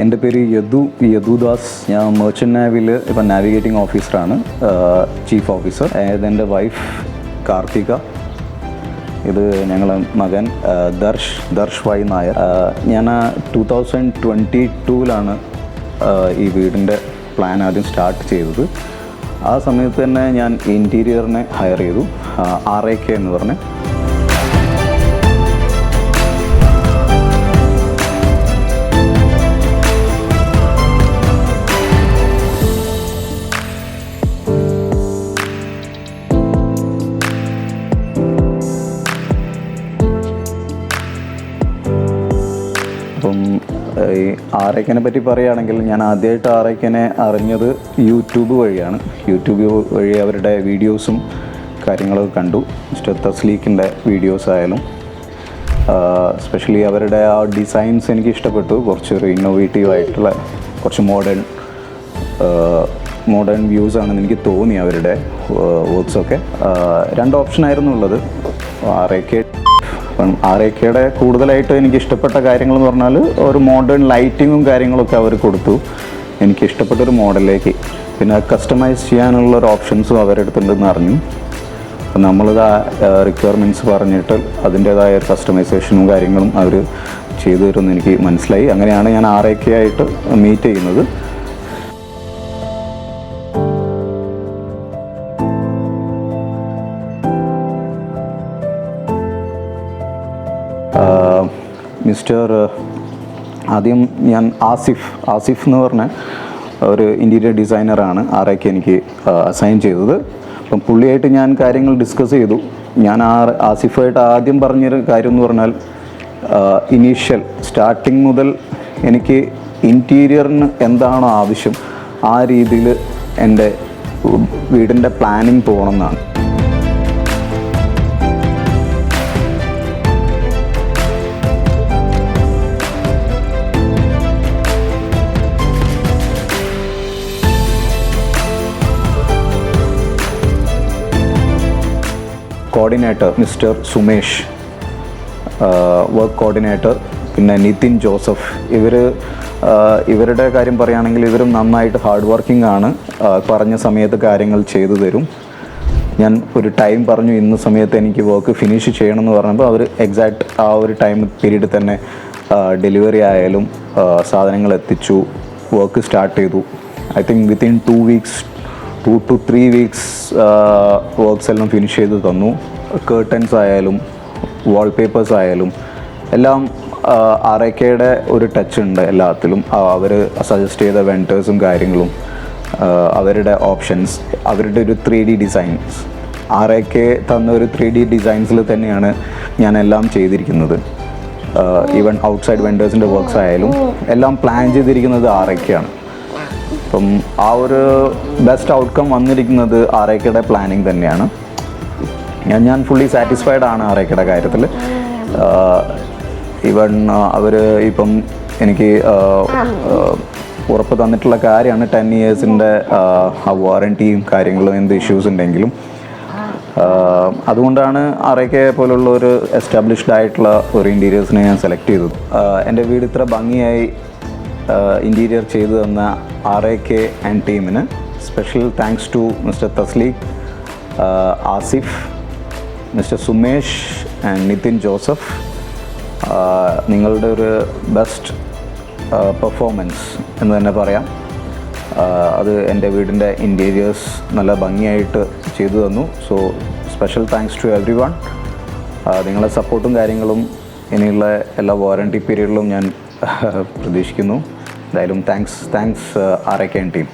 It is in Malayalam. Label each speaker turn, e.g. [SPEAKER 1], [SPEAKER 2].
[SPEAKER 1] എൻ്റെ പേര് യദുദാസ്. ഞാൻ മെർച്ചൻ്റ് നാവിയിൽ ഇപ്പം നാവിഗേറ്റിംഗ് ഓഫീസറാണ്, ചീഫ് ഓഫീസർ. ഇതെൻ്റെ വൈഫ് കാർത്തിക. ഇത് ഞങ്ങളെ മകൻ ദർശ് വൈ നായർ. ഞാൻ 2022 ഈ വീടിൻ്റെ പ്ലാൻ ആദ്യം സ്റ്റാർട്ട് ചെയ്തത്. ആ സമയത്ത് തന്നെ ഞാൻ ഇൻറ്റീരിയറിനെ ഹയർ ചെയ്തു, RAK എന്ന് പറഞ്ഞ്. അപ്പം ഈ RAKനെ പറ്റി പറയുകയാണെങ്കിൽ, ഞാൻ ആദ്യമായിട്ട് RAKനെ അറിഞ്ഞത് യൂട്യൂബ് വഴിയാണ്. യൂട്യൂബ് വഴി അവരുടെ വീഡിയോസും കാര്യങ്ങളൊക്കെ കണ്ടു. മിസ്റ്റർ തസ്ലീഖിൻ്റെ വീഡിയോസ് ആയാലും എസ്പെഷ്യലി അവരുടെ ആ ഡിസൈൻസ് എനിക്ക് ഇഷ്ടപ്പെട്ടു. കുറച്ചൊരു ഇന്നോവേറ്റീവ് ആയിട്ടുള്ള കുറച്ച് മോഡേൺ വ്യൂസ് ആണെന്ന് എനിക്ക് തോന്നി അവരുടെ വർക്ക്സൊക്കെ. 2 ഓപ്ഷനായിരുന്നു ഉള്ളത്. RAKയുടെ കൂടുതലായിട്ട് എനിക്ക് ഇഷ്ടപ്പെട്ട കാര്യങ്ങളെന്ന് പറഞ്ഞാൽ ഒരു മോഡേൺ ലൈറ്റിങ്ങും കാര്യങ്ങളൊക്കെ അവർ കൊടുത്തു എനിക്ക് ഇഷ്ടപ്പെട്ടൊരു മോഡലിലേക്ക്. പിന്നെ കസ്റ്റമൈസ് ചെയ്യാനുള്ളൊരു ഓപ്ഷൻസും അവരുടെ അടുത്തുണ്ടെന്ന് അറിഞ്ഞു. അപ്പം നമ്മളിത് റിക്വയർമെൻറ്റ്സ് പറഞ്ഞിട്ട് അതിൻ്റേതായ കസ്റ്റമൈസേഷനും കാര്യങ്ങളും അവർ ചെയ്തു തരുമെന്ന് എനിക്ക് മനസ്സിലായി. അങ്ങനെയാണ് ഞാൻ RAK ആയിട്ട് മീറ്റ് ചെയ്യുന്നത്. മിസ്റ്റർ ആദ്യം ഞാൻ ആസിഫ് എന്ന് പറഞ്ഞ ഒരു ഇൻറ്റീരിയർ ഡിസൈനറാണ് RAK എനിക്ക് അസൈൻ ചെയ്തത്. അപ്പം പുള്ളിയായിട്ട് ഞാൻ കാര്യങ്ങൾ ഡിസ്കസ് ചെയ്തു. ഞാൻ ആസിഫായിട്ട് ആദ്യം പറഞ്ഞൊരു കാര്യം എന്ന് പറഞ്ഞാൽ, സ്റ്റാർട്ടിങ് മുതൽ എനിക്ക് ഇൻറ്റീരിയറിന് എന്താണോ ആവശ്യം ആ രീതിയിൽ എൻ്റെ വീടിൻ്റെ പ്ലാനിങ് പോകണമെന്നാണ്. Coordinator mister Sumesh, work coordinator, പിന്നെ നിതിൻ ജോസഫ്. ഇവരുടെ കാര്യം പറയുകയാണെങ്കിൽ ഇവരും നന്നായിട്ട് ഹാർഡ് വർക്കിംഗ് ആണ്. പറഞ്ഞ സമയത്ത് കാര്യങ്ങൾ ചെയ്തു തരും. ഞാൻ ഒരു ടൈം പറഞ്ഞു, ഇന്ന സമയത്ത് എനിക്ക് വർക്ക് ഫിനിഷ് ചെയ്യണമെന്ന് പറഞ്ഞപ്പോൾ അവർ എക്സാക്റ്റ് ആ ഒരു ടൈം പീരീഡിൽ തന്നെ ഡെലിവറി ആയാലും സാധനങ്ങൾ എത്തിച്ചു, വർക്ക് സ്റ്റാർട്ട് ചെയ്തു. I think within 2 to 3 weeks works എല്ലാം ഫിനിഷ് ചെയ്ത് തന്നു. കേർട്ടൻസ് ആയാലും വാൾപേപ്പേഴ്സ് ആയാലും എല്ലാം RAKയുടെ ഒരു ടച്ച് ഉണ്ട് എല്ലാത്തിലും. അവർ സജസ്റ്റ് ചെയ്ത വെൻഡേഴ്സും കാര്യങ്ങളും, അവരുടെ ഓപ്ഷൻസ്, അവരുടെ ഒരു 3D ഡിസൈൻസ്, RAK തന്ന ഒരു 3D ഡിസൈൻസിൽ തന്നെയാണ് ഞാൻ എല്ലാം ചെയ്തിരിക്കുന്നത്. ഈവൻ ഔട്ട്സൈഡ് വെൻഡേഴ്സിൻ്റെ വർക്ക്സ് ആയാലും എല്ലാം പ്ലാൻ ചെയ്തിരിക്കുന്നത് RAK ആണ്. അപ്പം ആ ഒരു ബെസ്റ്റ് ഔട്ട്കം വന്നിരിക്കുന്നത് RAKയുടെ പ്ലാനിങ് തന്നെയാണ്. ഞാൻ ഫുള്ളി സാറ്റിസ്ഫൈഡ് ആണ് RAKയുടെ കാര്യത്തിൽ. ഈവൻ അവർ ഇപ്പം എനിക്ക് ഉറപ്പ് തന്നിട്ടുള്ള കാര്യമാണ് 10 yearsൻ്റെ വാറൻറ്റിയും കാര്യങ്ങളും എന്ത് ഇഷ്യൂസ് ഉണ്ടെങ്കിലും. അതുകൊണ്ടാണ് RAK പോലുള്ള ഒരു എസ്റ്റാബ്ലിഷ്ഡ് ആയിട്ടുള്ള ഒരു ഇൻറ്റീരിയേഴ്സിനെ ഞാൻ സെലക്ട് ചെയ്തത്. എൻ്റെ വീട് ഇത്ര ഭംഗിയായി ഇൻറ്റീരിയർ ചെയ്തു തന്ന RAK ആൻഡ് ടീമിന് special thanks to mister Thasleeq, Asif, mister Sumesh and Nithin Joseph. നിങ്ങളുടെ ഒരു ബെസ്റ്റ് പെർഫോമൻസ് എന്ന് തന്നെ പറയാം. അത് എൻ്റെ വീടിൻ്റെ ഇൻറ്റീരിയേഴ്സ് നല്ല ഭംഗിയായിട്ട് ചെയ്തു തന്നു. So special thanks to everyone. നിങ്ങളുടെ സപ്പോർട്ടും കാര്യങ്ങളും ഇനിയുള്ള എല്ലാ വാറൻറ്റി പീരീഡിലും ഞാൻ പ്രതീക്ഷിക്കുന്നു. എന്തായാലും താങ്ക്സ് RAK ടീം.